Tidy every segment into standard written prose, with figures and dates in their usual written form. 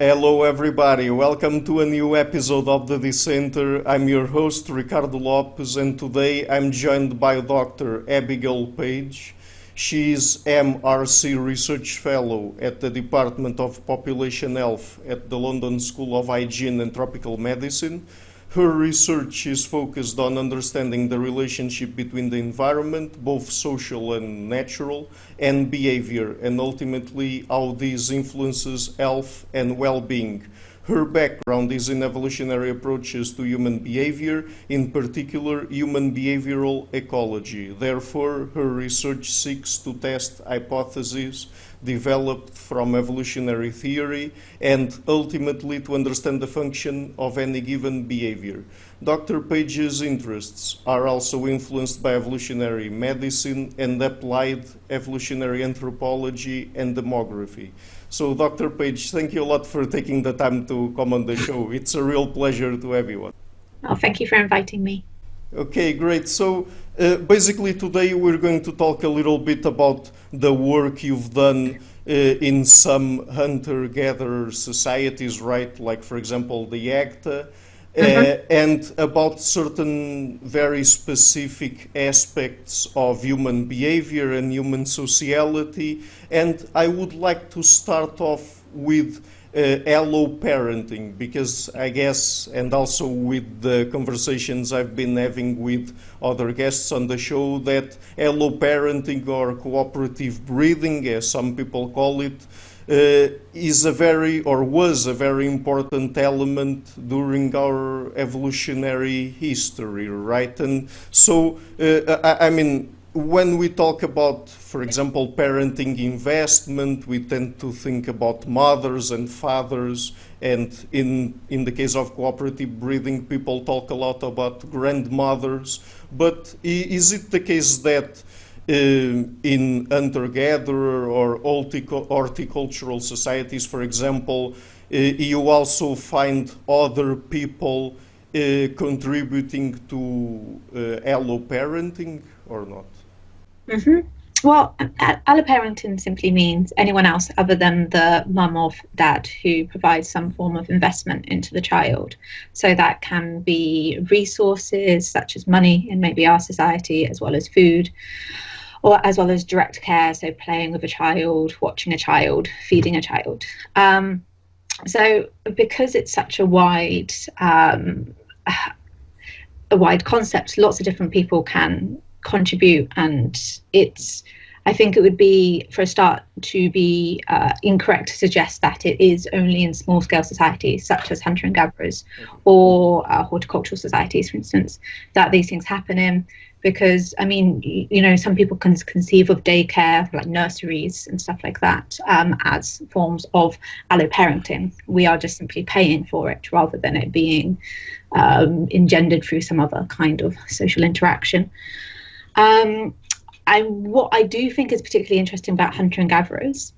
Hello, everybody. Welcome to a new episode of the Dissenter. I'm your host, Ricardo Lopes, and today I'm joined by Dr. Abigail Page. She is MRC Research Fellow at the Department of Population Health at the London School of Hygiene and Tropical Medicine. Her research is focused on understanding the relationship between the environment, both social and natural, and behavior, and ultimately how this influences health and well-being. Her background is in evolutionary approaches to human behavior, in particular human behavioral ecology. Therefore, her research seeks to test hypotheses developed from evolutionary theory and ultimately to understand the function of any given behavior. Dr. Page's interests are also influenced by evolutionary medicine and applied evolutionary anthropology and demography. So, Dr. Page, thank you a lot for taking the time to come on the show. It's a real pleasure to have you on. Oh, thank you for inviting me. Okay, great. So, basically today we're going to talk a little bit about the work you've done in some hunter-gatherer societies, right? Like, for example, the Agta, and about certain very specific aspects of human behavior and human sociality. And I would like to start off with alloparenting, because I guess, and also with the conversations I've been having with other guests on the show, that alloparenting or cooperative breeding, as some people call it, is a very, or was a very important element during our evolutionary history, right? And so, I mean, when we talk about, for example, parenting investment, we tend to think about mothers and fathers, and in the case of cooperative breeding, people talk a lot about grandmothers. But is it the case that in hunter-gatherer or horticultural societies, for example, you also find other people contributing to alloparenting or not? Well, alloparenting simply means anyone else other than the mum or dad who provides some form of investment into the child. So that can be resources such as money in maybe our society, as well as food, or as well as direct care, so playing with a child, watching a child, feeding a child. So because it's such a wide concept, lots of different people can contribute, and I think it would be, for a start, to be incorrect to suggest that it is only in small scale societies such as hunter and gatherers or horticultural societies, for instance, that these things happen in. Because, I mean, you know, some people can conceive of daycare, like nurseries and stuff like that, as forms of alloparenting. We are just simply paying for it rather than it being engendered through some other kind of social interaction. What I do think is particularly interesting about hunter and gatherers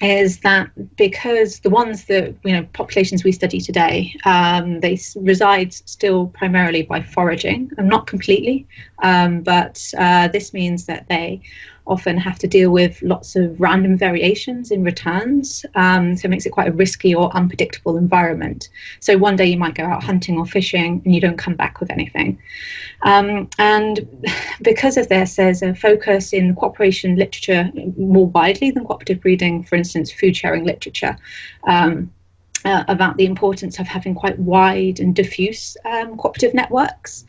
is that because the ones that, you know, populations we study today, they reside still primarily by foraging, and not completely, but this means that they often have to deal with lots of random variations in returns, so it makes it quite a risky or unpredictable environment. So one day you might go out hunting or fishing and you don't come back with anything. And because of this, there's a focus in cooperation literature more widely than cooperative breeding, for instance, food sharing literature, about the importance of having quite wide and diffuse cooperative networks.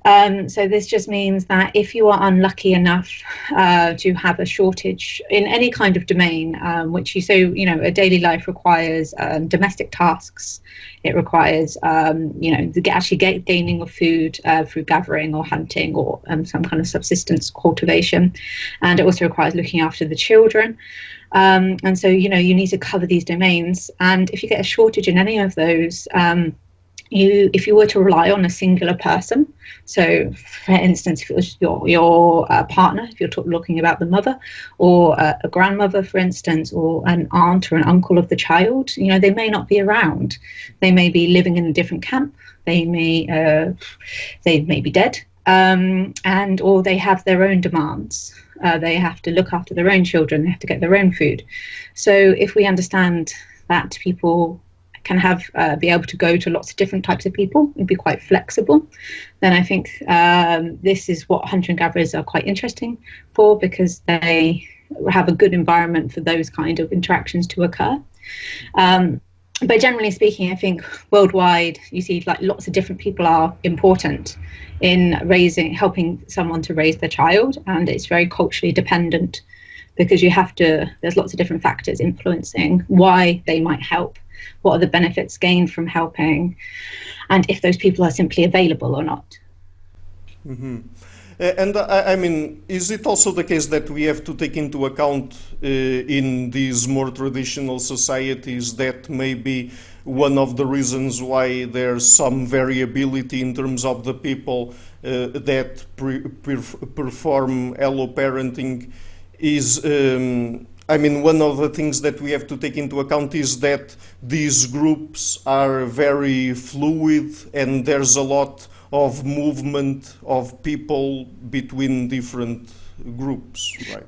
So this just means that if you are unlucky enough to have a shortage in any kind of domain, which you say, you know, a daily life requires domestic tasks, it requires, you know, gaining of food through gathering or hunting or some kind of subsistence cultivation, and it also requires looking after the children. And so, you know, you need to cover these domains, and if you get a shortage in any of those, if you were to rely on a singular person, so for instance, if it was your partner, if you're looking about the mother, or a grandmother, for instance, or an aunt or an uncle of the child, you know, they may not be around. They may be living in a different camp. They may be dead, and or they have their own demands. They have to look after their own children. They have to get their own food. So if we understand that people can have be able to go to lots of different types of people and be quite flexible, then I think this is what hunter and gatherers are quite interesting for, because they have a good environment for those kind of interactions to occur. But generally speaking, I think worldwide you see like lots of different people are important in helping someone to raise their child, and it's very culturally dependent, because there's lots of different factors influencing why they might help, what are the benefits gained from helping, and if those people are simply available or not. Mm-hmm. And I mean, is it also the case that we have to take into account in these more traditional societies that maybe one of the reasons why there's some variability in terms of the people that perform alloparenting is, I mean, one of the things that we have to take into account is that these groups are very fluid and there's a lot of movement of people between different groups, right?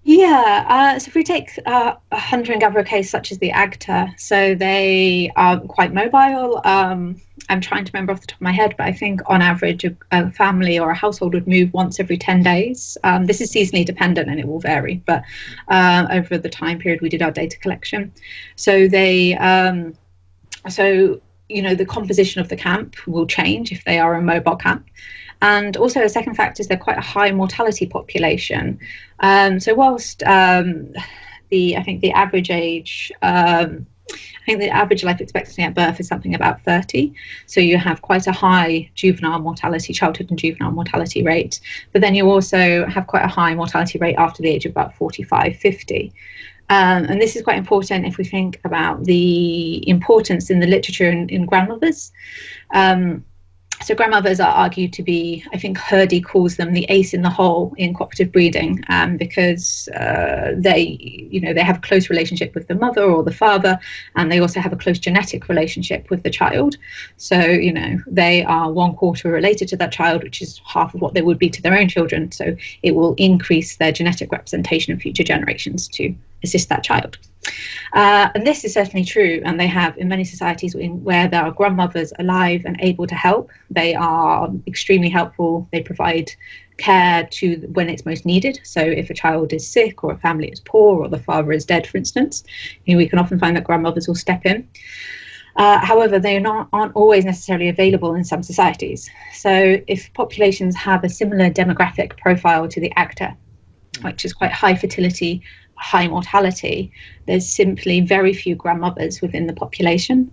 Yeah, so if we take a hunter and gatherer case such as the Agta, so they are quite mobile. I'm trying to remember off the top of my head, but I think on average a family or a household would move once every 10 days. This is seasonally dependent and it will vary, but over the time period we did our data collection. So the composition of the camp will change if they are a mobile camp. And also a second factor is they're quite a high mortality population. So whilst I think the average age, the average life expectancy at birth is something about 30. So you have quite a high childhood and juvenile mortality rate. But then you also have quite a high mortality rate after the age of about 45, 50. And this is quite important if we think about the importance in the literature in grandmothers. So grandmothers are argued to be, I think Hurdy calls them the ace in the hole in cooperative breeding, because they have a close relationship with the mother or the father, and they also have a close genetic relationship with the child. So, they are 1/4 related to that child, which is half of what they would be to their own children. So it will increase their genetic representation in future generations to assist that child. And this is certainly true, and they have in many societies where there are grandmothers alive and able to help. They are extremely helpful. They provide care when it's most needed. So if a child is sick or a family is poor or the father is dead, for instance, we can often find that grandmothers will step in. However, they aren't always necessarily available in some societies. So if populations have a similar demographic profile to the Agta, which is quite high fertility, high mortality, there's simply very few grandmothers within the population.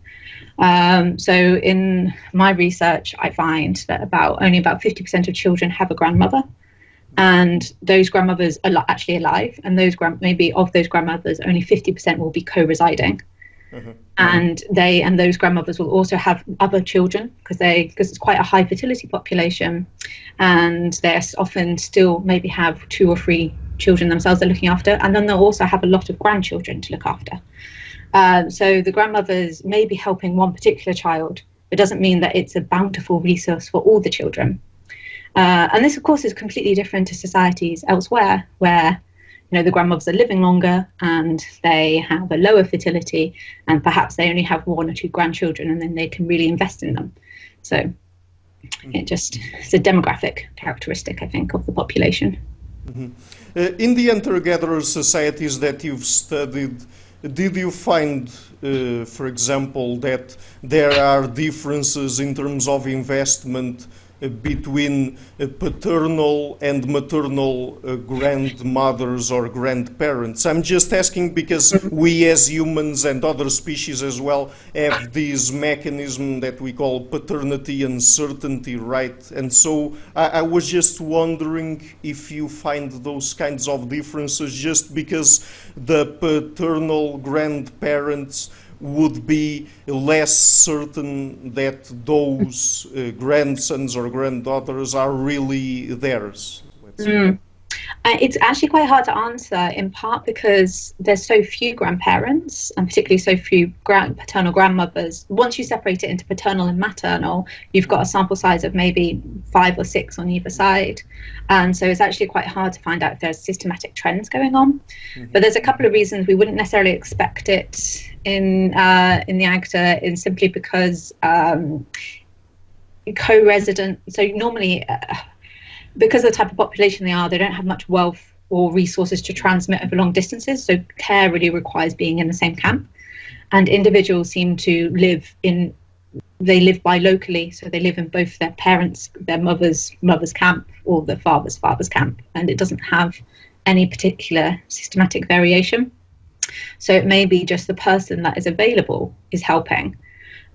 So in my research, I find that only about 50% of children have a grandmother, and those grandmothers are actually alive, and maybe of those grandmothers, only 50% will be co-residing. Mm-hmm. And those grandmothers will also have other children because it's quite a high fertility population, and they often still maybe have 2 or 3 children themselves they're looking after, and then they'll also have a lot of grandchildren to look after. So the grandmothers may be helping one particular child, but doesn't mean that it's a bountiful resource for all the children. And this, of course, is completely different to societies elsewhere where the grandmothers are living longer and they have a lower fertility, and perhaps they only have 1 or 2 grandchildren, and then they can really invest in them. So it's a demographic characteristic, I think, of the population. Mm-hmm. In the hunter-gatherer societies that you've studied, did you find, for example, that there are differences in terms of investment between paternal and maternal grandmothers or grandparents? I'm just asking because we as humans and other species as well have this mechanism that we call paternity uncertainty, right? And so I was just wondering if you find those kinds of differences just because the paternal grandparents would be less certain that those grandsons or granddaughters are really theirs. It's actually quite hard to answer, in part because there's so few grandparents, and particularly so few paternal grandmothers. Once you separate it into paternal and maternal, you've got a sample size of maybe 5 or 6 on either side. And so it's actually quite hard to find out if there's systematic trends going on. But there's a couple of reasons we wouldn't necessarily expect it in the Agta, in simply because co-resident, so normally because of the type of population they are, they don't have much wealth or resources to transmit over long distances, so care really requires being in the same camp. And individuals seem to live by locally, so they live in both their parents, their mother's camp, or their father's camp, and it doesn't have any particular systematic variation. So it may be just the person that is available is helping.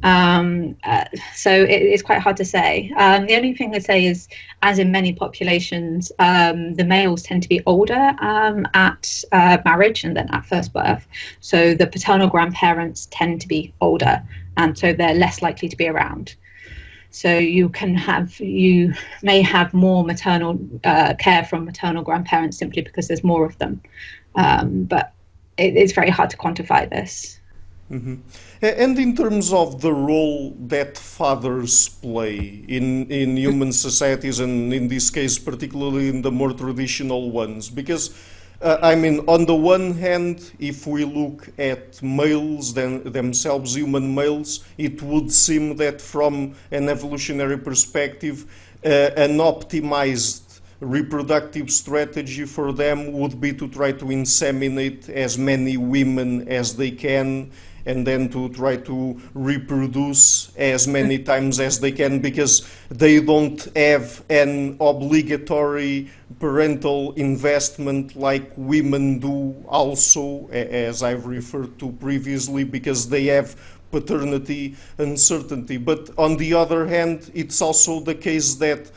So it's quite hard to say. The only thing I'd say is, as in many populations, the males tend to be older at marriage and then at first birth. So the paternal grandparents tend to be older, and so they're less likely to be around. So you may have more maternal care from maternal grandparents simply because there's more of them. But it's very hard to quantify this. Mm-hmm. And in terms of the role that fathers play in human societies, and in this case particularly in the more traditional ones, because on the one hand, if we look at males themselves, human males, it would seem that from an evolutionary perspective, an optimized reproductive strategy for them would be to try to inseminate as many women as they can, and then to try to reproduce as many times as they can, because they don't have an obligatory parental investment like women do also, as I've referred to previously, because they have paternity uncertainty. But on the other hand, it's also the case that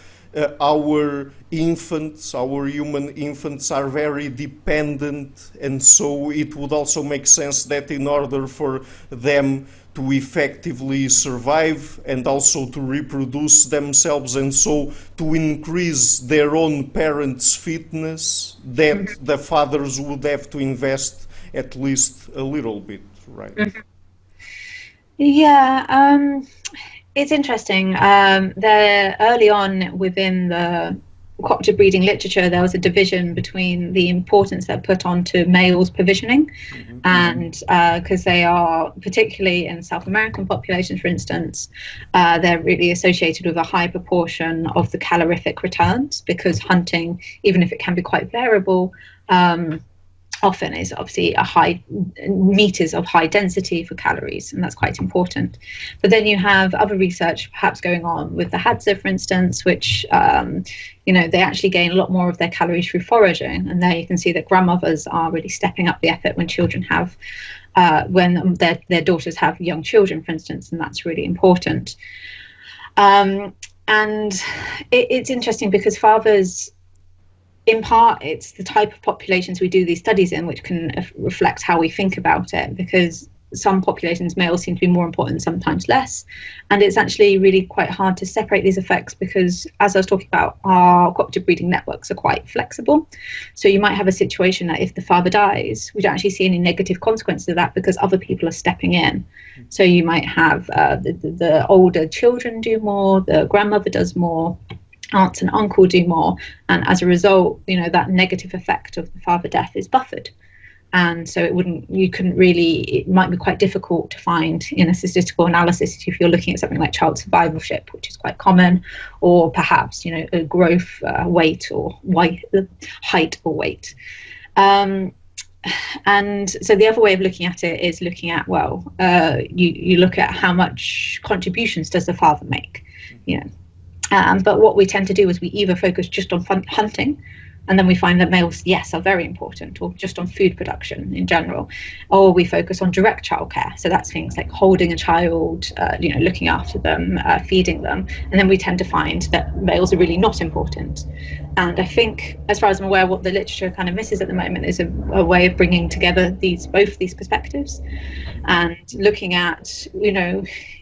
our human infants are very dependent, and so it would also make sense that in order for them to effectively survive and also to reproduce themselves, and so to increase their own parents' fitness, that the fathers would have to invest at least a little bit, right? Yeah, it's interesting. Early on within the cooperative breeding literature, there was a division between the importance they're put onto males provisioning, and because they are, particularly in South American populations, for instance, they're really associated with a high proportion of the calorific returns, because hunting, even if it can be quite variable, often is obviously meat is of high density for calories, and that's quite important. But then you have other research perhaps going on with the Hadza, for instance, which they actually gain a lot more of their calories through foraging, and there you can see that grandmothers are really stepping up the effort when children have when their daughters have young children, for instance, and that's really important. And it's interesting because fathers, in part, it's the type of populations we do these studies in which can reflect how we think about it, because some populations, males seem to be more important, sometimes less. And it's actually really quite hard to separate these effects because, as I was talking about, our cooperative breeding networks are quite flexible. So you might have a situation that if the father dies, we don't actually see any negative consequences of that because other people are stepping in. So you might have the older children do more, the grandmother does more, aunts and uncle do more, and as a result, that negative effect of the father death is buffered. And so it might be quite difficult to find in a statistical analysis if you're looking at something like child survivalship, which is quite common, or perhaps a growth weight or height or weight. And so the other way of looking at it is looking at, you look at how much contributions does the father make, but what we tend to do is we either focus just on hunting, and then we find that males, yes, are very important, or just on food production in general, or we focus on direct childcare. So that's things like holding a child, looking after them, feeding them, and then we tend to find that males are really not important. And I think, as far as I'm aware, what the literature kind of misses at the moment is a way of bringing together both these perspectives, and looking at,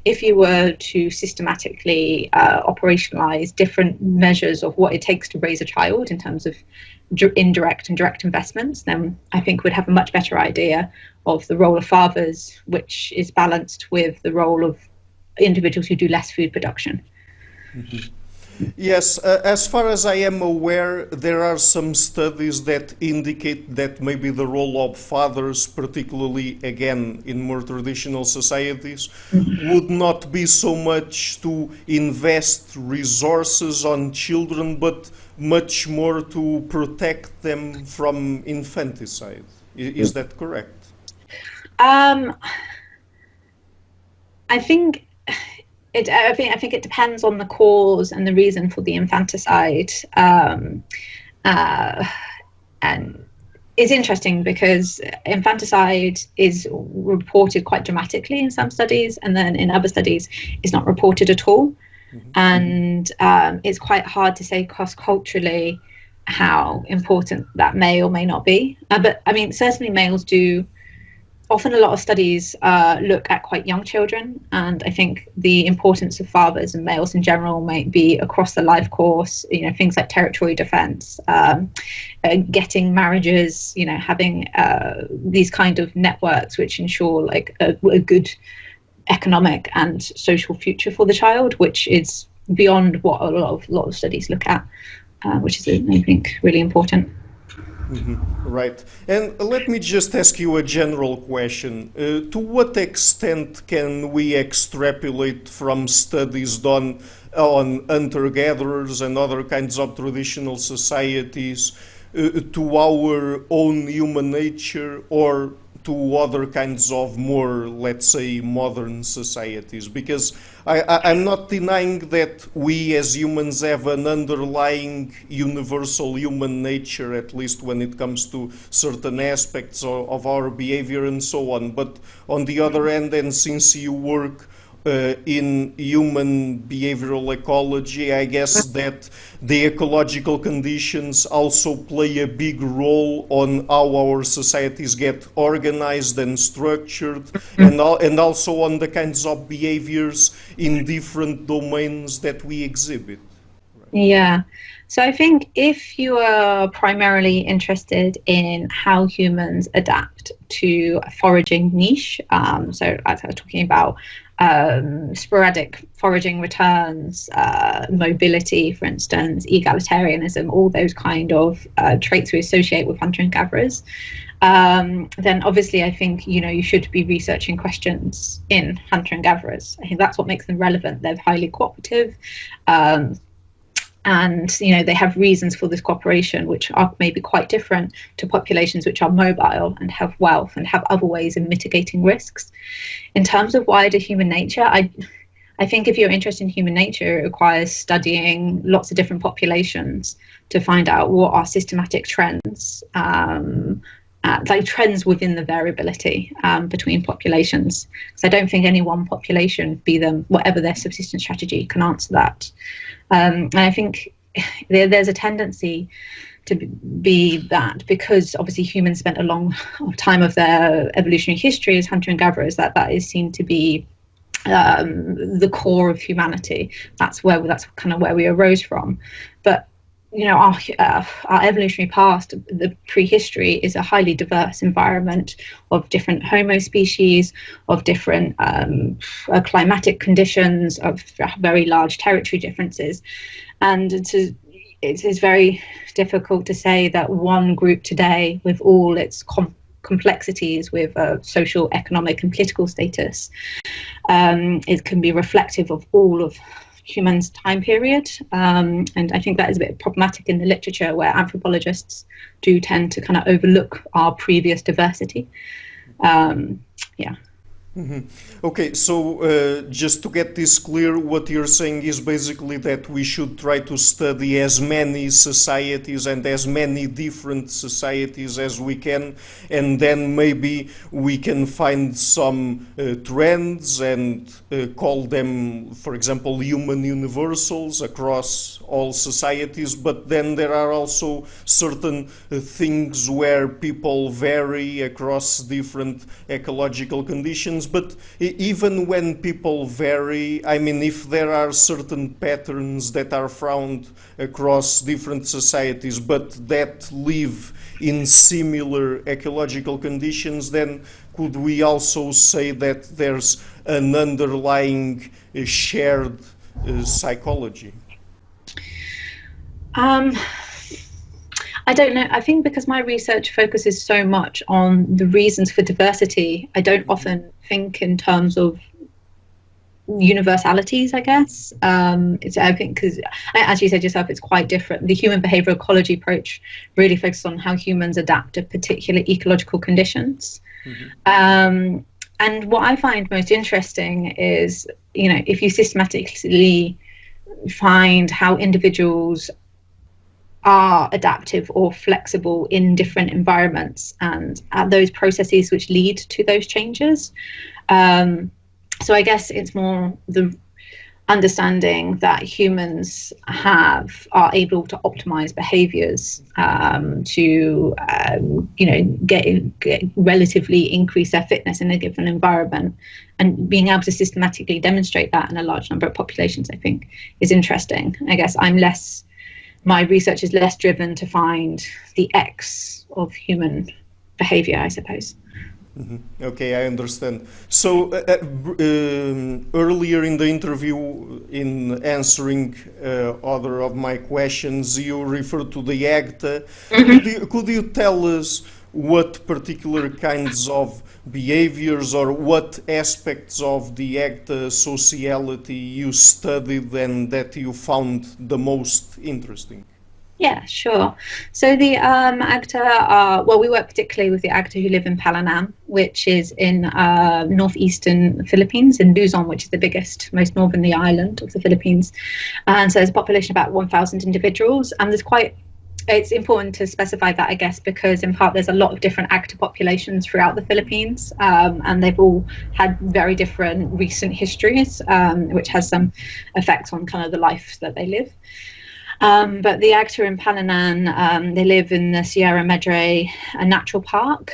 if you were to systematically operationalize different measures of what it takes to raise a child in terms of indirect and direct investments, then I think we'd have a much better idea of the role of fathers, which is balanced with the role of individuals who do less food production. Mm-hmm. Yes, as far as I am aware, there are some studies that indicate that maybe the role of fathers, particularly again in more traditional societies, would not be so much to invest resources on children, but much more to protect them from infanticide. Is that correct? I think I think it depends on the cause and the reason for the infanticide, and it's interesting because infanticide is reported quite dramatically in some studies, and then in other studies it's not reported at all. Mm-hmm. And it's quite hard to say cross-culturally how important that may or may not be. But I mean, certainly males do. Often a lot of studies look at quite young children, and I think the importance of fathers and males in general might be across the life course, things like territory defense, getting marriages, having these kind of networks which ensure like a good economic and social future for the child, which is beyond what a lot of studies look at, which is, I think, really important. Mm-hmm. Right. And let me just ask you a general question. To what extent can we extrapolate from studies done on hunter-gatherers and other kinds of traditional societies to our own human nature, or to other kinds of more, let's say, modern societies? Because I'm not denying that we as humans have an underlying universal human nature, at least when it comes to certain aspects of our behavior and so on. But on the other hand, and since you work in human behavioral ecology, I guess that the ecological conditions also play a big role on how our societies get organized and structured, and also on the kinds of behaviors in different domains that we exhibit. Yeah. So I think if you are primarily interested in how humans adapt to a foraging niche, so as I was talking about sporadic foraging returns, mobility, for instance, egalitarianism, all those kind of traits we associate with hunter and gatherers, then obviously I think you should be researching questions in hunter and gatherers. I think that's what makes them relevant. They're highly cooperative. And they have reasons for this cooperation which are maybe quite different to populations which are mobile and have wealth and have other ways of mitigating risks. In terms of wider human nature, I think if you're interested in human nature, it requires studying lots of different populations to find out what are systematic trends, like trends within the variability between populations. Because I don't think any one population, be them whatever their subsistence strategy, can answer that. And I think there's a tendency to be that because obviously humans spent a long time of their evolutionary history as hunter and gatherers, that is seen to be the core of humanity. That's kind of where we arose from. But our evolutionary past, the prehistory, is a highly diverse environment of different Homo species, of different climatic conditions, of very large territory differences. And it's very difficult to say that one group today, with all its complexities with social, economic and political status, it can be reflective of all of humans' time period, and I think that is a bit problematic in the literature, where anthropologists do tend to kind of overlook our previous diversity. Mm-hmm. Okay, so just to get this clear, what you're saying is basically that we should try to study as many societies and as many different societies as we can, and then maybe we can find some trends and call them, for example, human universals across all societies. But then there are also certain things where people vary across different ecological conditions, conditions, but even when people vary, I mean, if there are certain patterns that are found across different societies, but that live in similar ecological conditions, then could we also say that there's an underlying shared psychology? I don't know. I think because my research focuses so much on the reasons for diversity, I don't often think in terms of universalities, I guess. I think because, as you said yourself, it's quite different. The human behavioral ecology approach really focuses on how humans adapt to particular ecological conditions. Mm-hmm. And what I find most interesting is, if you systematically find how individuals are adaptive or flexible in different environments and those processes which lead to those changes. So I guess it's more the understanding that humans are able to optimize behaviors to get relatively increase their fitness in a given environment, and being able to systematically demonstrate that in a large number of populations, I think, is interesting. I guess my research is less driven to find the X of human behavior, I suppose. Mm-hmm. Okay, I understand. So earlier in the interview, in answering other of my questions, you referred to the Agta. Mm-hmm. Could you tell us what particular kinds of behaviors or what aspects of the Agta sociality you studied and that you found the most interesting? Yeah, sure. So the Agta we work particularly with the Agta who live in Palanam, which is in northeastern Philippines, in Luzon, which is the biggest, most northerly island of the Philippines. And so there's a population of about 1,000 individuals, and it's important to specify that, I guess, because in part there's a lot of different Agta populations throughout the Philippines, and they've all had very different recent histories, which has some effects on kind of the life that they live. But the Agta in Palanan, they live in the Sierra Madre Natural Park,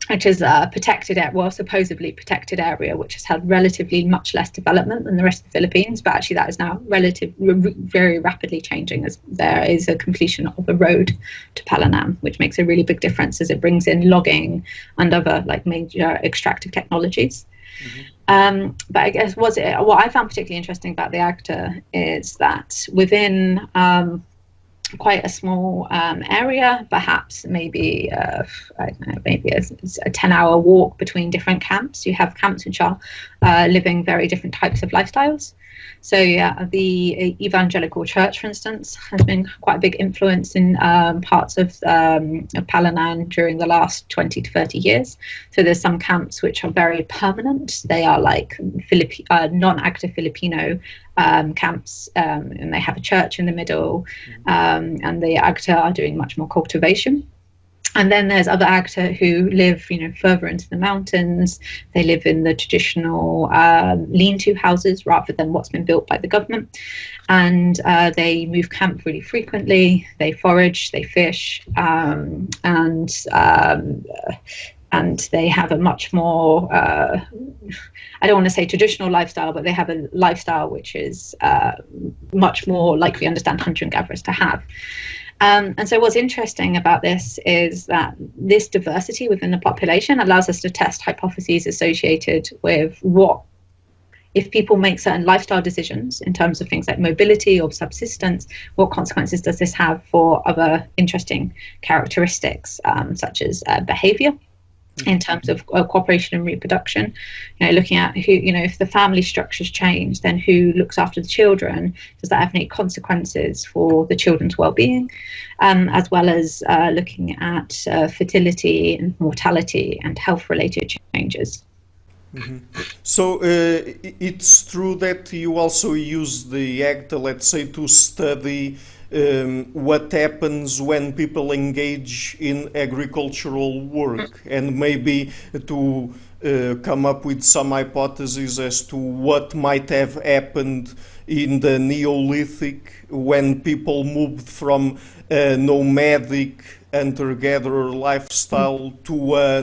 which is a supposedly protected area, which has had relatively much less development than the rest of the Philippines. But actually that is now very rapidly changing, as there is a completion of a road to Palanan, which makes a really big difference as it brings in logging and other major extractive technologies. Mm-hmm. But I guess what I found particularly interesting about the Agta is that within quite a small area, perhaps maybe a 10-hour walk between different camps, you have camps which are living very different types of lifestyles. So the Evangelical Church, for instance, has been quite a big influence in parts of Palanan during the last 20 to 30 years. So there's some camps which are very permanent. They are like non-active Filipino camps, and they have a church in the middle, and the Agta are doing much more cultivation. And then there's other Agta who live, further into the mountains. They live in the traditional lean-to houses rather than what's been built by the government. And they move camp really frequently. They forage, they fish, and they have a much more, I don't want to say traditional lifestyle, but they have a lifestyle which is much more like we understand hunter and gatherers to have. And so what's interesting about this is that this diversity within the population allows us to test hypotheses associated with if people make certain lifestyle decisions in terms of things like mobility or subsistence, what consequences does this have for other interesting characteristics, such as behavior in terms of cooperation and reproduction, looking at who, if the family structures change, then who looks after the children? Does that have any consequences for the children's well-being? As well as looking at fertility and mortality and health-related changes. Mm-hmm. So it's true that you also use the Agta, let's say, to study what happens when people engage in agricultural work, and maybe to come up with some hypotheses as to what might have happened in the Neolithic when people moved from a nomadic hunter-gatherer lifestyle to a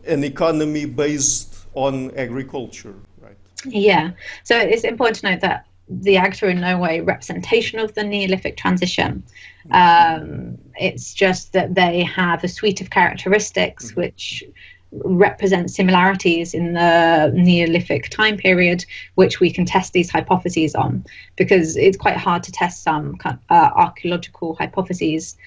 an economy based on agriculture, right? Yeah. So it's important to note that the Agta are in no way representation of the Neolithic transition. It's just that they have a suite of characteristics which represent similarities in the Neolithic time period, which we can test these hypotheses on, because it's quite hard to test some archaeological hypotheses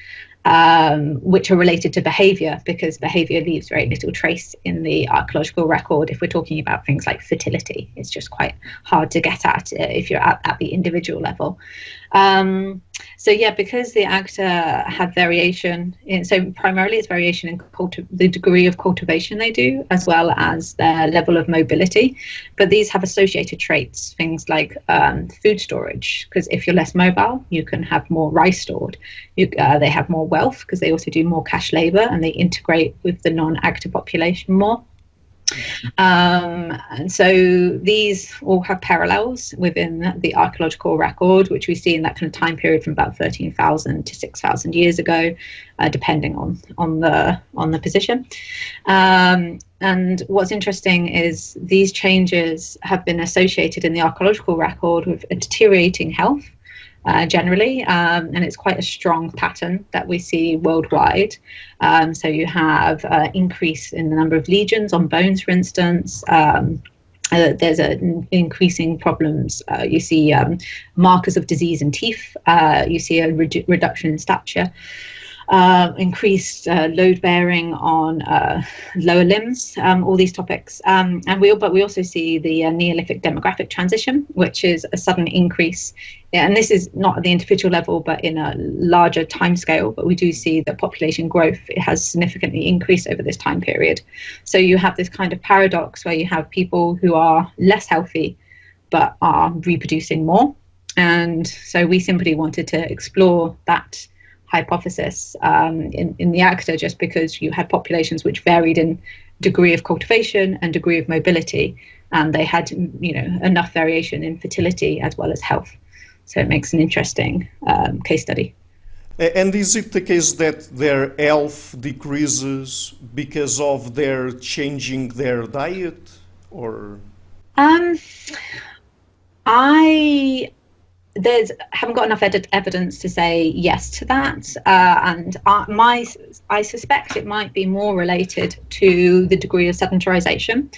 which are related to behavior, because behavior leaves very little trace in the archaeological record. If we're talking about things like fertility, it's just quite hard to get at if you're at the individual level. So yeah, because the Agta have variation so primarily it's variation in the degree of cultivation they do, as well as their level of mobility. But these have associated traits, things like food storage, because if you're less mobile, you can have more rice stored. They have more wealth because they also do more cash labor, and they integrate with the non-Agta population more. And so these all have parallels within the archaeological record, which we see in that kind of time period from about 13,000 to 6,000 years ago, depending on the position. And what's interesting is these changes have been associated in the archaeological record with a deteriorating health. Generally, and it's quite a strong pattern that we see worldwide. So you have increase in the number of lesions on bones, for instance. There's an increasing problems. You see markers of disease in teeth. You see a reduction in stature. Increased load bearing on lower limbs, all these topics. But we also see the Neolithic demographic transition, which is a sudden increase. And this is not at the individual level, but in a larger time scale. But we do see that population growth, it has significantly increased over this time period. So you have this kind of paradox where you have people who are less healthy, but are reproducing more. And so we simply wanted to explore that hypothesis in the Agta, just because you had populations which varied in degree of cultivation and degree of mobility, and they had enough variation in fertility as well as health. So it makes an interesting case study. And is it the case that their health decreases because of their changing their diet, or? Haven't got enough evidence to say yes to that, and I suspect it might be more related to the degree of sedentarization.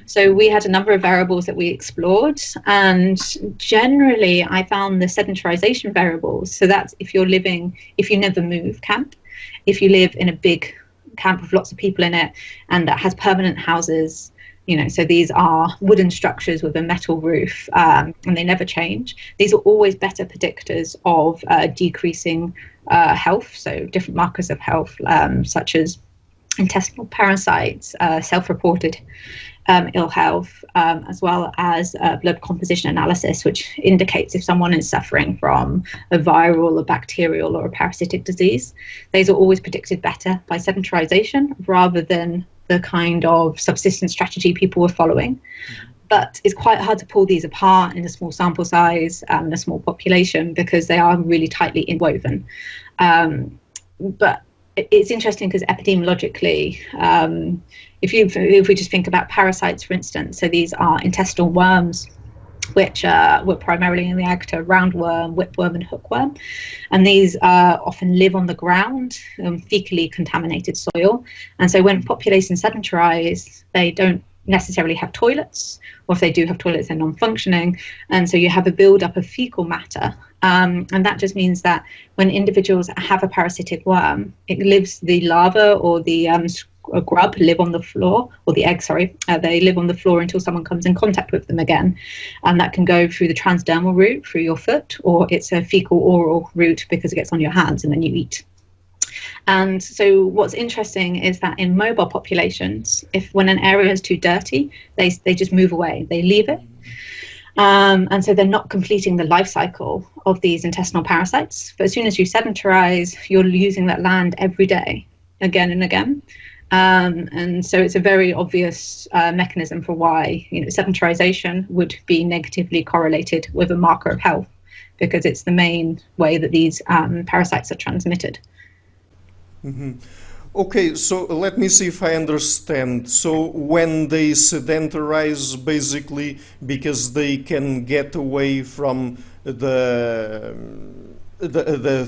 So we had a number of variables that we explored, and generally I found the sedentarization variables. So that's if you never move camp, if you live in a big camp with lots of people in it, and that has permanent houses. So these are wooden structures with a metal roof, and they never change. These are always better predictors of decreasing health, so different markers of health, such as intestinal parasites, self-reported ill health, as well as blood composition analysis, which indicates if someone is suffering from a viral, a bacterial, or a parasitic disease. These are always predicted better by sedentarization rather than the kind of subsistence strategy people were following. But it's quite hard to pull these apart in a small sample size and a small population, because they are really tightly interwoven. But it's interesting because epidemiologically, if we just think about parasites, for instance, so these are intestinal worms, which were primarily in the Agta, roundworm, whipworm, and hookworm. And these often live on the ground, fecally contaminated soil. And so when populations sedentarize, they don't necessarily have toilets, or if they do have toilets, they're non-functioning. And so you have a build-up of fecal matter. And that just means that when individuals have a parasitic worm, the larva or the grub live on the floor, or the egg, they live on the floor until someone comes in contact with them again. And that can go through the transdermal route, through your foot, or it's a fecal oral route because it gets on your hands and then you eat. And so what's interesting is that in mobile populations, when an area is too dirty, they just move away, they leave it. And so they're not completing the life cycle of these intestinal parasites. But as soon as you sedentarize, you're using that land every day, again and again. And so it's a very obvious mechanism for why sedentarization would be negatively correlated with a marker of health, because it's the main way that these parasites are transmitted. Mm-hmm. Okay, so let me see if I understand. So when they sedentarize, basically because they can get away from the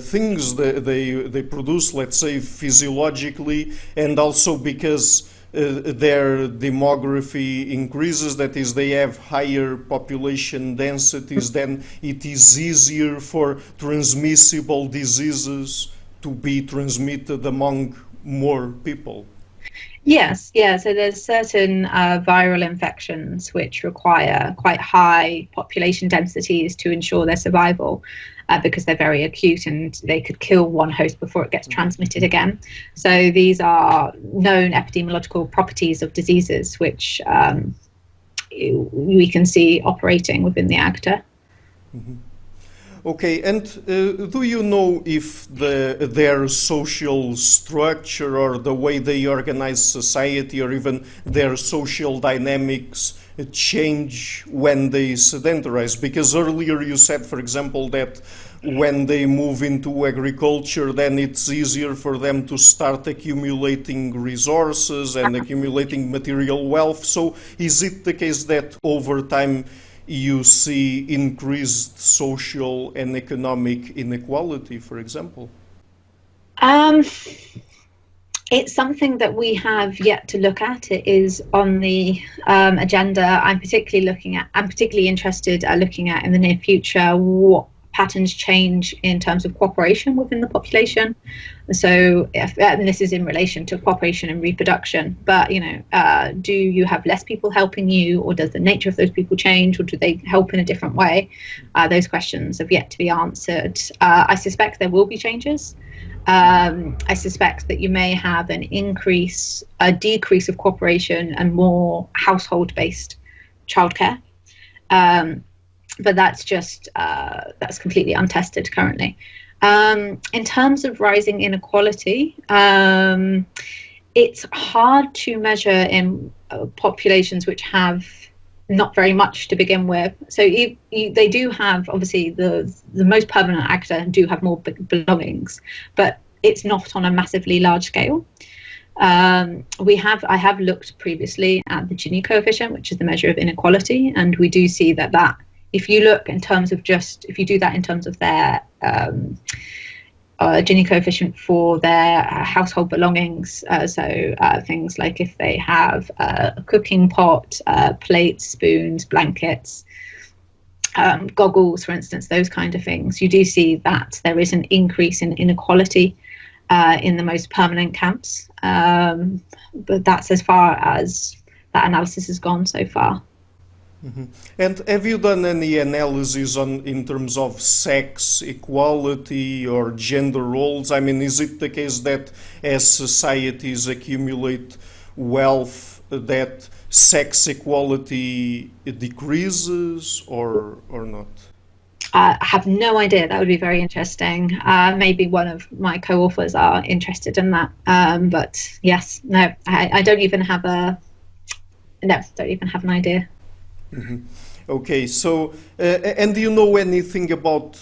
things that they produce, let's say physiologically, and also because their demography increases, that is, they have higher population densities, then it is easier for transmissible diseases to be transmitted among more people. Yes, yeah. So there's certain viral infections which require quite high population densities to ensure their survival, because they're very acute and they could kill one host before it gets transmitted again. So these are known epidemiological properties of diseases which we can see operating within the Agta. Mm-hmm. Okay, and do you know if their social structure or the way they organize society or even their social dynamics change when they sedentarize? Because earlier you said, for example, that when they move into agriculture, then it's easier for them to start accumulating resources and accumulating material wealth. So is it the case that over time you see increased social and economic inequality, for example? It's something that we have yet to look at. It is on the agenda. I'm particularly interested at looking at in the near future what patterns change in terms of cooperation within the population. So, and this is in relation to cooperation and reproduction. But do you have less people helping you, or does the nature of those people change, or do they help in a different way? Those questions have yet to be answered. I suspect there will be changes. I suspect that you may have a decrease of cooperation and more household-based childcare. But that's completely untested currently. In terms of rising inequality, it's hard to measure in populations which have not very much to begin with. So they do have, obviously, the most permanent actor do have more belongings, but it's not on a massively large scale. I have looked previously at the Gini coefficient, which is the measure of inequality, and we do see that if you look in terms of if you do that in terms of their Gini coefficient for their household belongings, things like if they have a cooking pot, plates, spoons, blankets, goggles, for instance, those kind of things, you do see that there is an increase in inequality in the most permanent camps. But that's as far as that analysis has gone so far. Mm-hmm. And have you done any analysis in terms of sex equality or gender roles? I mean, is it the case that as societies accumulate wealth, that sex equality decreases or not? I have no idea. That would be very interesting. Maybe one of my co-authors are interested in that. But yes, no, I don't even have an idea. Mm-hmm. Okay, so and do you know anything about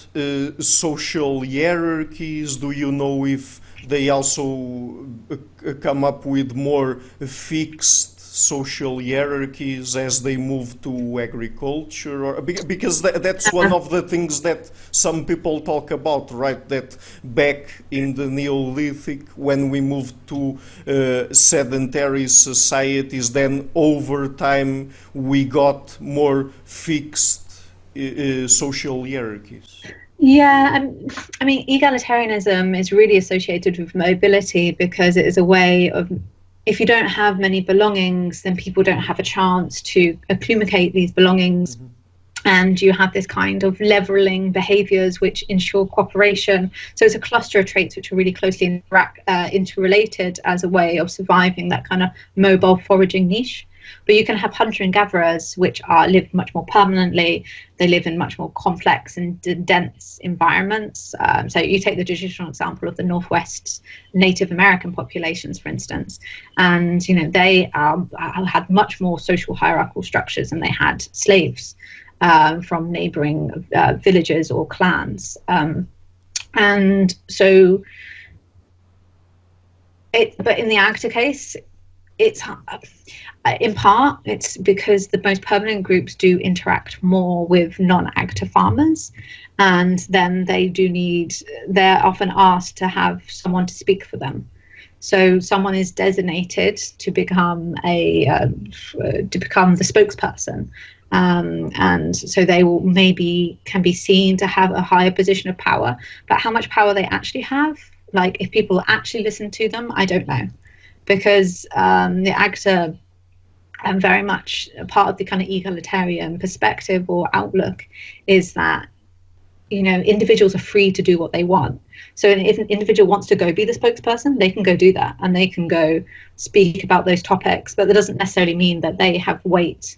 social hierarchies? Do you know if they also come up with more fixed social hierarchies as they move to agriculture? Or because that's one of the things that some people talk about, right? That back in the Neolithic, when we moved to sedentary societies, then over time we got more fixed social hierarchies. Yeah, I mean, egalitarianism is really associated with mobility because it is a way of, if you don't have many belongings, then people don't have a chance to accumulate these belongings. Mm-hmm. And you have this kind of leveling behaviors which ensure cooperation. So it's a cluster of traits which are really closely interrelated as a way of surviving that kind of mobile foraging niche. But you can have hunter and gatherers which live much more permanently. They live in much more complex and dense environments. So you take the traditional example of the Northwest Native American populations, for instance, and they had much more social hierarchical structures, and they had slaves from neighboring villages or clans. And so But in the Agta case, it's in part it's because the most permanent groups do interact more with non-Agta farmers, and then they're often asked to have someone to speak for them. So someone is designated to become the spokesperson, and so they will can be seen to have a higher position of power. But how much power they actually have, like if people actually listen to them, I don't know, because the Agta and very much a part of the kind of egalitarian perspective or outlook is that, you know, individuals are free to do what they want. So if an individual wants to go be the spokesperson, they can go do that, and they can go speak about those topics. But that doesn't necessarily mean that they have weight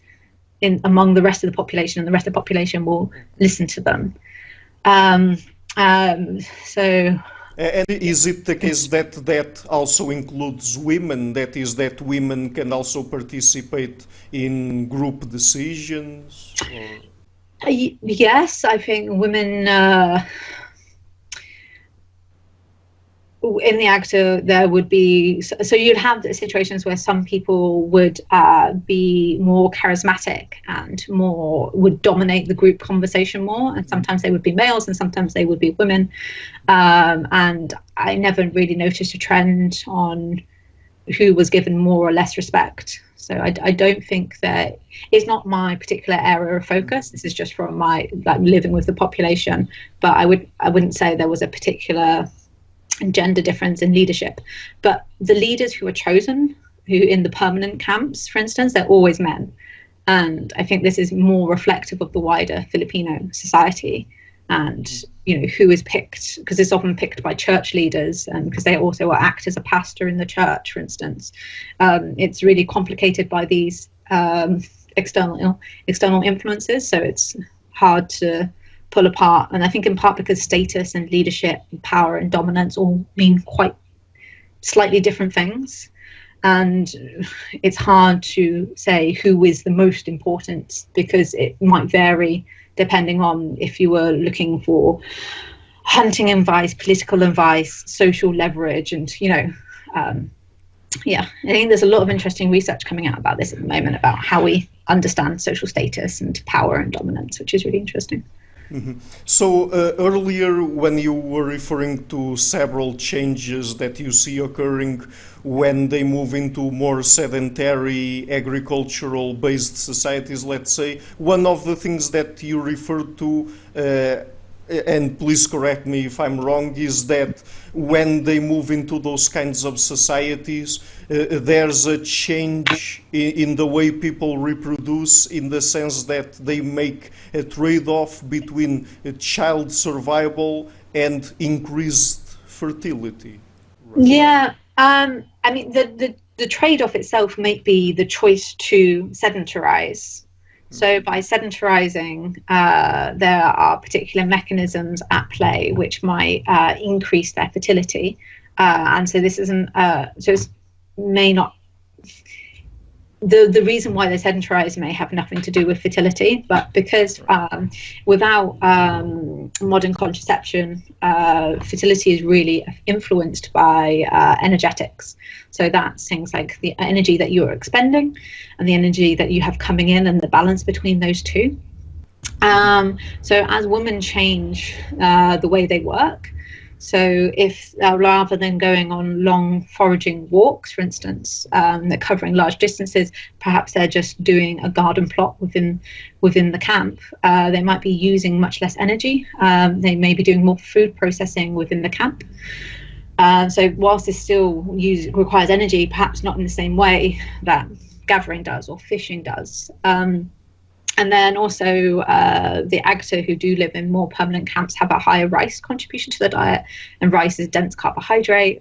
among the rest of the population, and the rest of the population will listen to them. So. And is it the case that also includes women? That is, that women can also participate in group decisions? Yes, I think women in the Agta, there would be, so you'd have the situations where some people would be more charismatic and would dominate the group conversation more, and sometimes they would be males and sometimes they would be women, and I never really noticed a trend on who was given more or less respect. So I don't think that, it's not my particular area of focus. This is just from my living with the population, but I wouldn't say there was a particular gender difference in leadership. But the leaders who are chosen, who in the permanent camps, for instance, they're always men. And I think this is more reflective of the wider Filipino society, and you know, who is picked, because it's often picked by church leaders, and because they also act as a pastor in the church, for instance. It's really complicated by these external influences, so it's hard to pull apart. And I think in part because status and leadership and power and dominance all mean quite slightly different things, and it's hard to say who is the most important, because it might vary depending on if you were looking for hunting advice, political advice, social leverage, and, you know, I think there's a lot of interesting research coming out about this at the moment, about how we understand social status and power and dominance, which is really interesting. Mm-hmm. So earlier, when you were referring to several changes that you see occurring when they move into more sedentary, agricultural-based societies, let's say, one of the things that you referred to, and please correct me if I'm wrong, is that when they move into those kinds of societies, there's a change in the way people reproduce, in the sense that they make a trade-off between child survival and increased fertility. Right? Yeah, I mean, the trade-off itself might be the choice to sedentarize. So by sedentarizing, there are particular mechanisms at play which might increase their fertility, and so this isn't. So it may not. The reason why they're sedentarized may have nothing to do with fertility, but because without modern contraception, fertility is really influenced by energetics. So that's things like the energy that you're expending and the energy that you have coming in, and the balance between those two. So as women change the way they work, so if rather than going on long foraging walks, for instance, they're covering large distances, perhaps they're just doing a garden plot within the camp, they might be using much less energy. They may be doing more food processing within the camp. So whilst this still requires energy, perhaps not in the same way that gathering does or fishing does. And then also the Agta who do live in more permanent camps have a higher rice contribution to the diet, and rice is dense carbohydrate,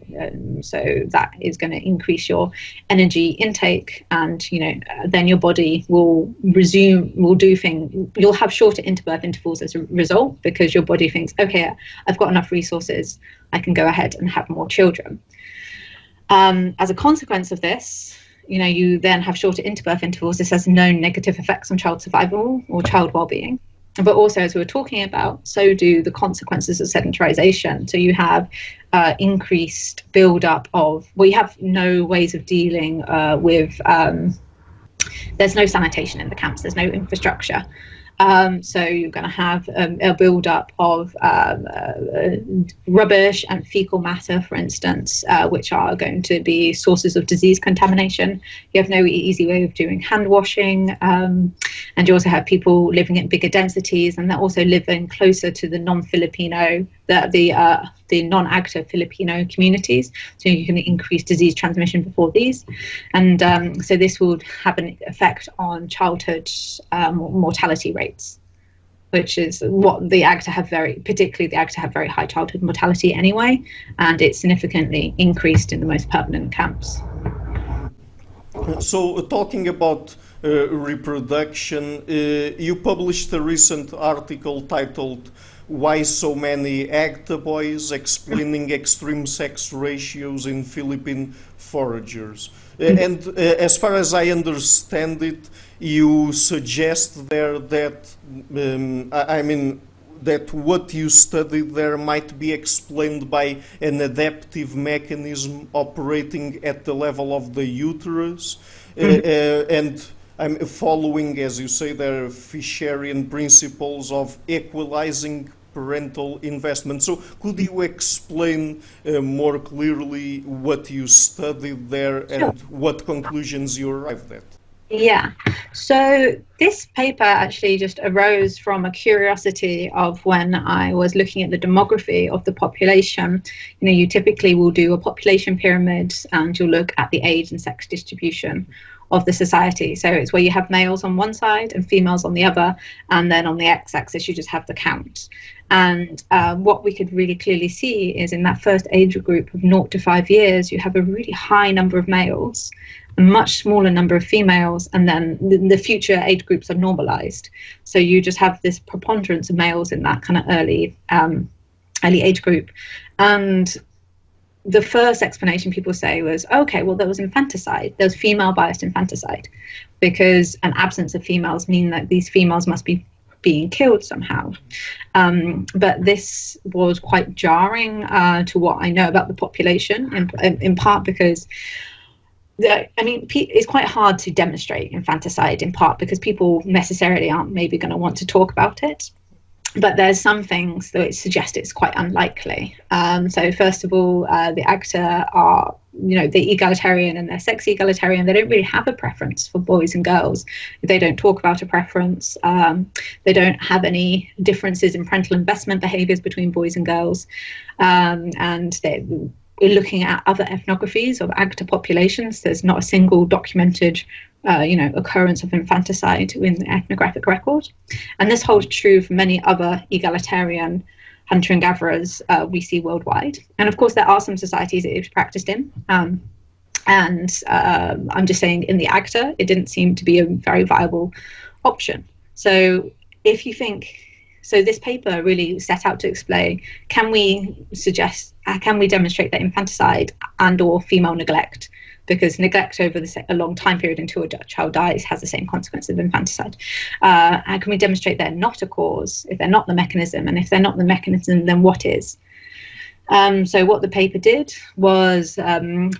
so that is going to increase your energy intake, and you know, then your body will you'll have shorter interbirth intervals as a result, because your body thinks, okay, I've got enough resources, I can go ahead and have more children. As a consequence of this, you know, you then have shorter interbirth intervals. This has known negative effects on child survival or child well-being. But also, as we were talking about, so do the consequences of sedentarization. So you have increased build-up of, well, you have no ways of dealing with, there's no sanitation in the camps, there's no infrastructure. So you're going to have a build-up of rubbish and fecal matter, for instance, which are going to be sources of disease contamination. You have no easy way of doing hand washing, and you also have people living in bigger densities, and they're also living closer to the non-Filipino, the non-Agta Filipino communities, so you can increase disease transmission before these, and so this will have an effect on childhood mortality rates, which is what the Agta have particularly the Agta have very high childhood mortality anyway, and it's significantly increased in the most permanent camps. So talking about reproduction, you published a recent article titled "Why So Many Agta Boys?" explaining extreme sex ratios in Philippine foragers. And as far as I understand it, you suggest there that, that what you studied there might be explained by an adaptive mechanism operating at the level of the uterus, and I'm following, as you say, there are Fisherian principles of equalizing parental investment. So could you explain more clearly what you studied there and what conclusions you arrived at? Yeah, so this paper actually just arose from a curiosity of when I was looking at the demography of the population. You know, you typically will do a population pyramid and you'll look at the age and sex distribution of the society. So it's where you have males on one side and females on the other, and then on the x-axis you just have the count. And what we could really clearly see is in that first age group of 0 to 5 years, you have a really high number of males, a much smaller number of females, and then the future age groups are normalized. So you just have this preponderance of males in that kind of early age group. And the first explanation people say was, okay, well, there was infanticide. There was female biased infanticide, because an absence of females mean that these females must be being killed somehow. But this was quite jarring to what I know about the population, in part because it's quite hard to demonstrate infanticide, in part because people necessarily aren't maybe going to want to talk about it. But there's some things that suggest it's quite unlikely. So first of all, the Agta are, they're egalitarian and they're sex egalitarian. They don't really have a preference for boys and girls. They don't talk about a preference. They don't have any differences in parental investment behaviors between boys and girls. And we're looking at other ethnographies of Agta populations. There's not a single documented occurrence of infanticide in the ethnographic record. And this holds true for many other egalitarian hunter and gatherers we see worldwide. And of course, there are some societies it is practiced in. I'm just saying, in the Agta, it didn't seem to be a very viable option. So if you think, so this paper really set out to explain, can we demonstrate that infanticide and or female neglect, because neglect over a long time period until a child dies has the same consequence of infanticide. And can we demonstrate they're not a cause, if they're not the mechanism? And if they're not the mechanism, then what is? So what the paper did was,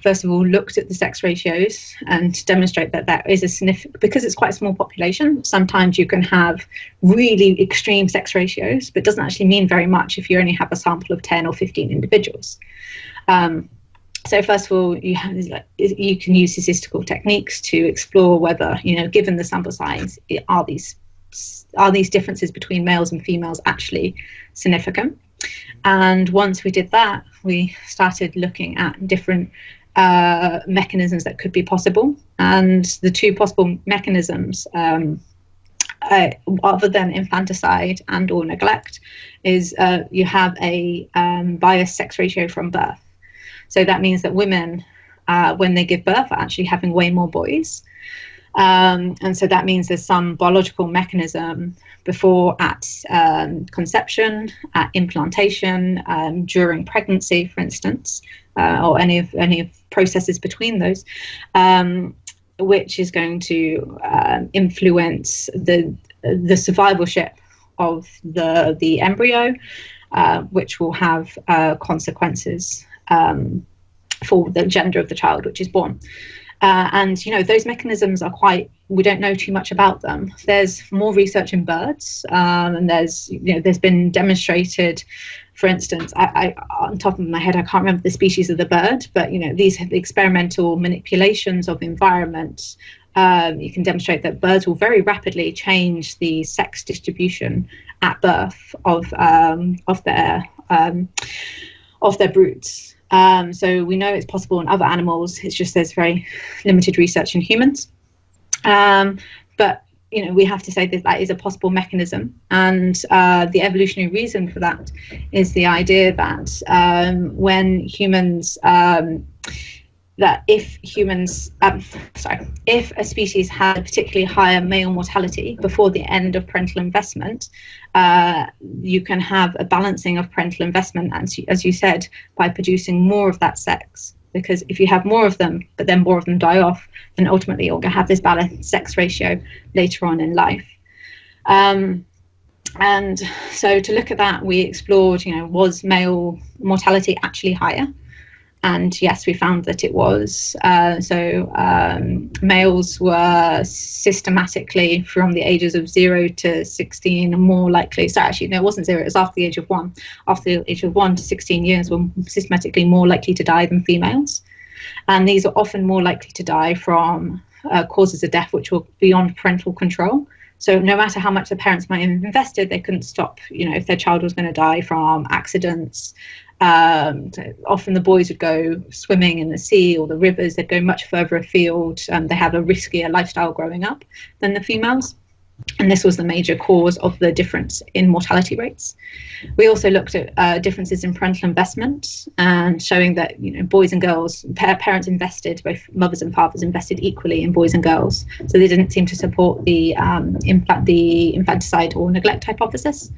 first of all, looked at the sex ratios and demonstrate that there is a significant, because it's quite a small population, sometimes you can have really extreme sex ratios, but it doesn't actually mean very much if you only have a sample of 10 or 15 individuals. So first of all, you can use statistical techniques to explore whether, given the sample size, are these differences between males and females actually significant? And once we did that, we started looking at different mechanisms that could be possible. And the two possible mechanisms, other than infanticide and or neglect, is you have a biased sex ratio from birth. So that means that women, when they give birth, are actually having way more boys. And so that means there's some biological mechanism before, at conception, at implantation, during pregnancy, for instance, or any of processes between those, which is going to influence the survivalship of the embryo, which will have consequences for the gender of the child which is born. And those mechanisms are we don't know too much about them. There's more research in birds, and there's been demonstrated, for instance, I on top of my head I can't remember the species of the bird, but these experimental manipulations of environment, you can demonstrate that birds will very rapidly change the sex distribution at birth of their broods. So we know it's possible in other animals. It's just there's very limited research in humans. But we have to say that is a possible mechanism, and the evolutionary reason for that is the idea that when humans if a species had a particularly higher male mortality before the end of parental investment, you can have a balancing of parental investment, as you said, by producing more of that sex. Because if you have more of them, but then more of them die off, then ultimately you're going to have this balanced sex ratio later on in life. And so to look at that, we explored, was male mortality actually higher? And yes, we found that it was. Males were systematically, from the ages of 0 to 16, more likely. So actually, no, it wasn't 0. It was after the age of 1. After the age of 1 to 16 years, were systematically more likely to die than females. And these are often more likely to die from causes of death which were beyond parental control. So no matter how much the parents might have invested, they couldn't stop, if their child was going to die from accidents. Often the boys would go swimming in the sea or the rivers. They'd go much further afield. They have a riskier lifestyle growing up than the females. And this was the major cause of the difference in mortality rates. We also looked at differences in parental investment, and showing that boys and girls, parents invested, both mothers and fathers invested equally in boys and girls. So they didn't seem to support the infanticide or neglect hypothesis.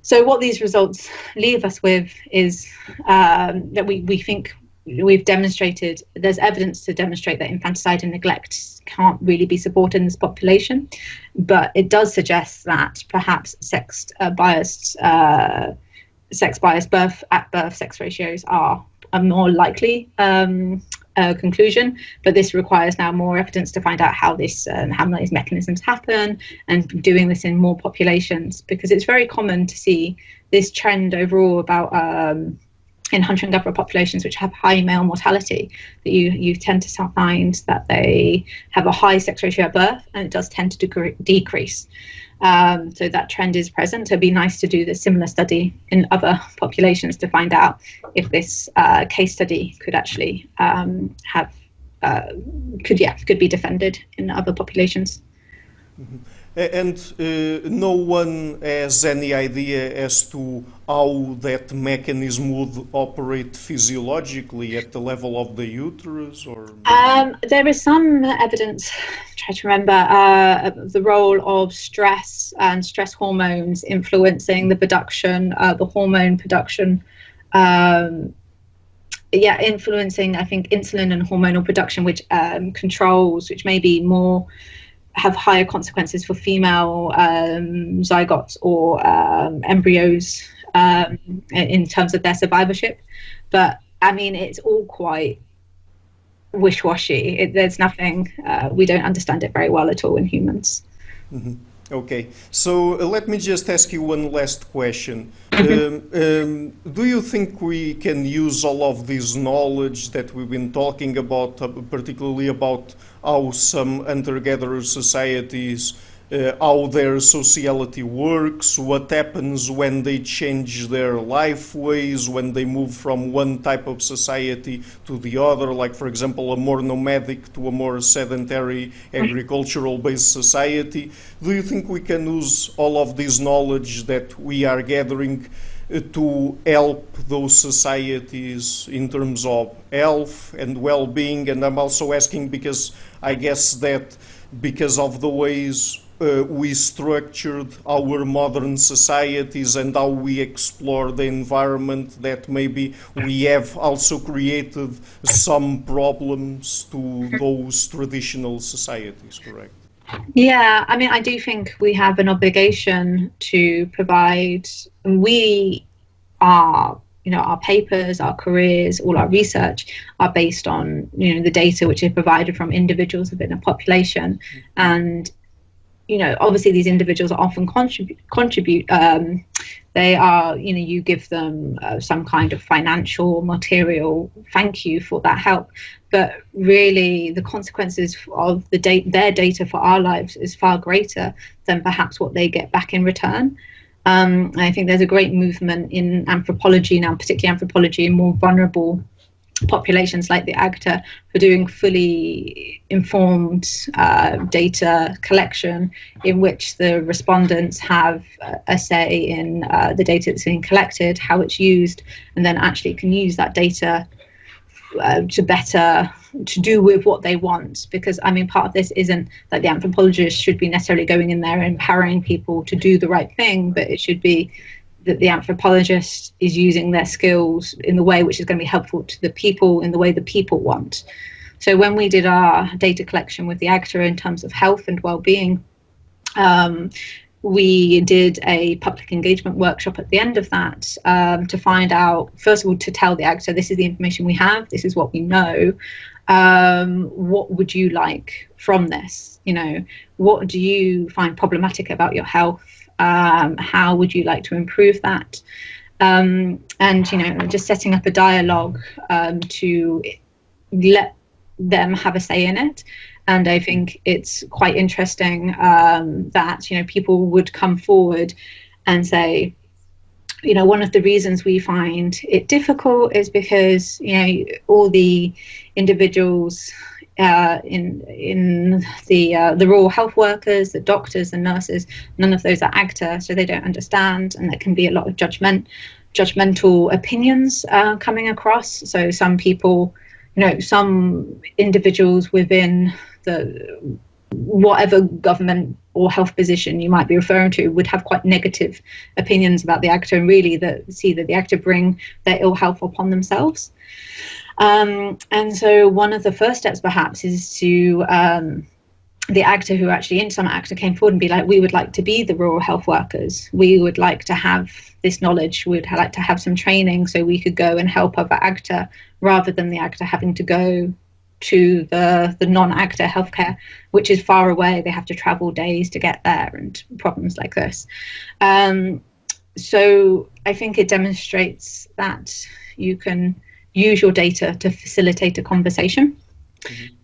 So what these results leave us with is that we think we've demonstrated, there's evidence to demonstrate that infanticide and neglect can't really be supported in this population, but it does suggest that perhaps sex-biased birth sex ratios are a more likely conclusion, but this requires now more evidence to find out how these mechanisms happen, and doing this in more populations, because it's very common to see this trend overall about in hunter-gatherer populations which have high male mortality, that you tend to find that they have a high sex ratio at birth, and it does tend to decrease. So that trend is present. It'd be nice to do the similar study in other populations to find out if this case study could actually could be defended in other populations. Mm-hmm. And no one has any idea as to how that mechanism would operate physiologically at the level of the uterus, or? There is some evidence, try to remember, the role of stress and stress hormones influencing the production, the hormone production. Influencing, I think, insulin and hormonal production, which which may be more, have higher consequences for female zygotes or embryos in terms of their survivorship. But I mean, it's all quite wish-washy. There's nothing, we don't understand it very well at all in humans. Mm-hmm. Okay, so let me just ask you one last question. Do you think we can use all of this knowledge that we've been talking about, particularly about how some hunter-gatherer societies, how their sociality works, what happens when they change their life ways, when they move from one type of society to the other, like, for example, a more nomadic to a more sedentary agricultural-based society? Do you think we can use all of this knowledge that we are gathering to help those societies in terms of health and well-being? And I'm also asking because I guess that because of the ways we structured our modern societies and how we explore the environment, that maybe we have also created some problems to those traditional societies, correct? Yeah, I mean, I do think we have an obligation to provide, we are, our papers, our careers, all our research are based on, the data which is provided from individuals within a population. And, obviously these individuals often contribute. They are, you give them some kind of financial, material thank you for that help. But really, the consequences of their data for our lives is far greater than perhaps what they get back in return. I think there's a great movement in anthropology now, particularly anthropology in more vulnerable populations like the Agta, for doing fully informed data collection in which the respondents have a say in the data that's being collected, how it's used, and then actually can use that data to do with what they want. Because I mean, part of this isn't that the anthropologist should be necessarily going in there and empowering people to do the right thing, but it should be that the anthropologist is using their skills in the way which is going to be helpful to the people in the way the people want. So when we did our data collection with the Agta in terms of health and well-being, we did a public engagement workshop at the end of that to find out, first of all, to tell the Agta, this is the information we have, this is what we know. What would you like from this? What do you find problematic about your health? How would you like to improve that? And just setting up a dialogue to let them have a say in it. And I think it's quite interesting that people would come forward and say, one of the reasons we find it difficult is because all the individuals in the rural health workers, the doctors and nurses, none of those are Agta, so they don't understand, and there can be a lot of judgmental opinions coming across. So some people, some individuals within the whatever government or health position you might be referring to would have quite negative opinions about the Agta, and really see that the Agta bring their ill health upon themselves. And so one of the first steps perhaps is to the Agta who actually in some Agta came forward and be like, we would like to be the rural health workers. We would like to have this knowledge. We'd like to have some training so we could go and help other Agta, rather than the Agta having to go to the non-Agta healthcare, which is far away. They have to travel days to get there and problems like this. So I think it demonstrates that you can use your data to facilitate a conversation.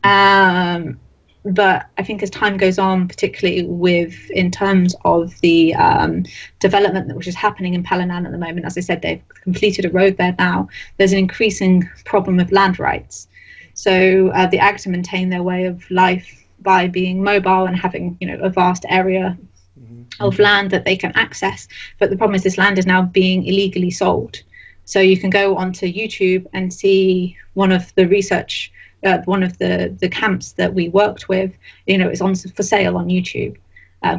But I think as time goes on, particularly in terms of the development which is happening in Palanan at the moment, as I said, they've completed a road there now. There's an increasing problem with land rights. So the Agta maintain their way of life by being mobile and having a vast area of land that they can access. But the problem is this land is now being illegally sold. So you can go onto YouTube and see one of the research, one of the camps that we worked with, is on for sale on YouTube,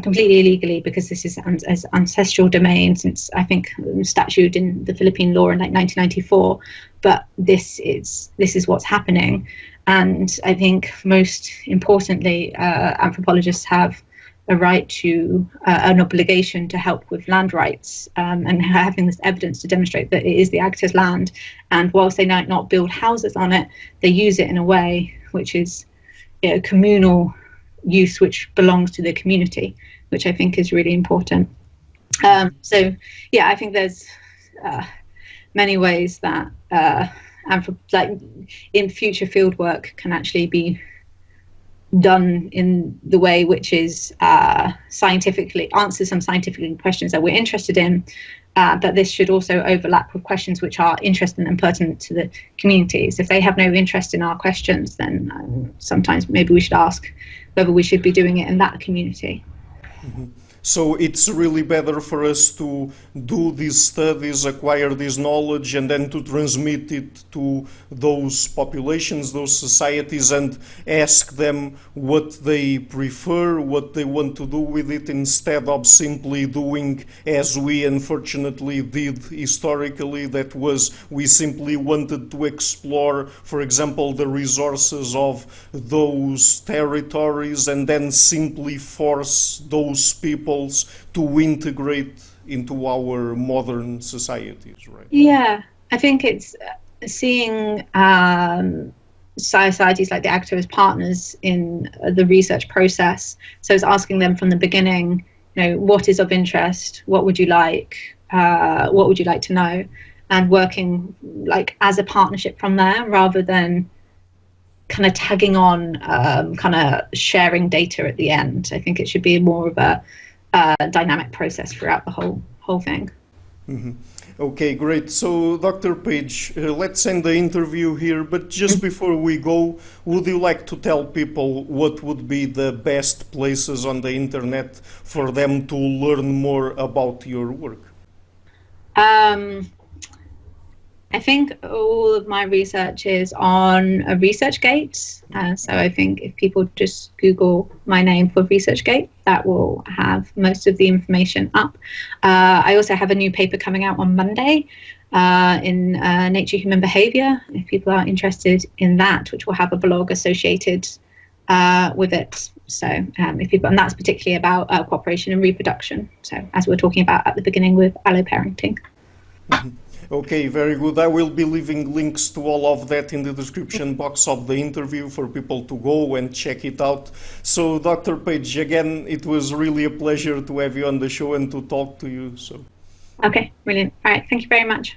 completely illegally, because this is as ancestral domain since I think statute in the Philippine law in like 1994. But this is what's happening, and I think most importantly, anthropologists have a right to an obligation to help with land rights, and having this evidence to demonstrate that it is the Agta's land, and whilst they might not build houses on it, they use it in a way which is communal use, which belongs to the community, which I think is really important. So yeah, I think there's many ways that in future fieldwork can actually be done in the way which is scientifically answers some scientific questions that we're interested in, but this should also overlap with questions which are interesting and pertinent to the communities. If they have no interest in our questions, then sometimes maybe we should ask whether we should be doing it in that community. So it's really better for us to do these studies, acquire this knowledge, and then to transmit it to those populations, those societies, and ask them what they prefer, what they want to do with it, instead of simply doing as we unfortunately did historically. That was, we simply wanted to explore, for example, the resources of those territories and then simply force those peoples to integrate into our modern societies, right? Yeah, I think it's seeing societies like the Agta as partners in the research process. So it's asking them from the beginning, what is of interest, what would you like to know, and working like as a partnership from there, rather than kind of tagging on, kind of sharing data at the end. I think it should be more of a dynamic process throughout the whole thing. Mm-hmm. Okay, great. So, Dr. Page, let's end the interview here, but just before we go, would you like to tell people what would be the best places on the internet for them to learn more about your work? I think all of my research is on a ResearchGate. So I think if people just Google my name for ResearchGate, that will have most of the information up. I also have a new paper coming out on Monday in Nature Human Behavior, if people are interested in that, which will have a blog associated with it. So if people, and that's particularly about cooperation and reproduction. So as we were talking about at the beginning with alloparenting. Mm-hmm. Okay, very good. I will be leaving links to all of that in the description box of the interview for people to go and check it out. So, Dr. Page, again, it was really a pleasure to have you on the show and to talk to you. So, okay, brilliant. All right, thank you very much.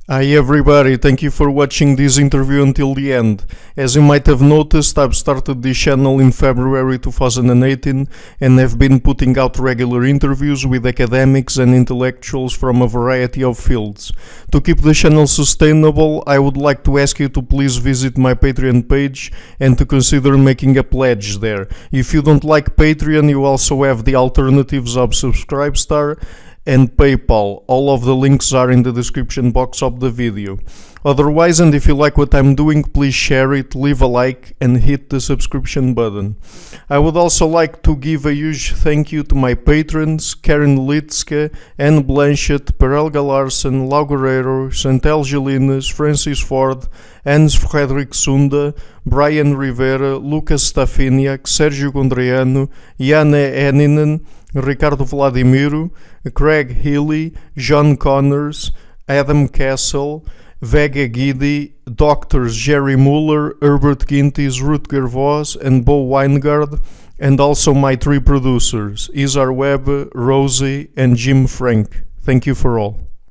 Hi everybody, thank you for watching this interview until the end. As you might have noticed, I've started this channel in February 2018 and have been putting out regular interviews with academics and intellectuals from a variety of fields. To keep the channel sustainable, I would like to ask you to please visit my Patreon page and to consider making a pledge there. If you don't like Patreon, you also have the alternatives of Subscribestar and PayPal. All of the links are in the description box of the video. Otherwise, and if you like what I'm doing, please share it, leave a like and hit the subscription button. I would also like to give a huge thank you to my patrons, Karen Litske, Anne Blanchett, Perelga Larsen, Lau Guerrero, Chantal Gelinas, Francis Ford, Hans Frederick Sunda, Brian Rivera, Lucas Stafiniak, Sergio Gondreanu, Jana Eninen, Ricardo Vladimiro, Craig Healy, John Connors, Adam Castle, Vega Gidi, Doctors Jerry Muller, Herbert Gintis, Rutger Voss, and Bo Weingard, and also my 3 producers, Isar Webb, Rosie, and Jim Frank. Thank you for all.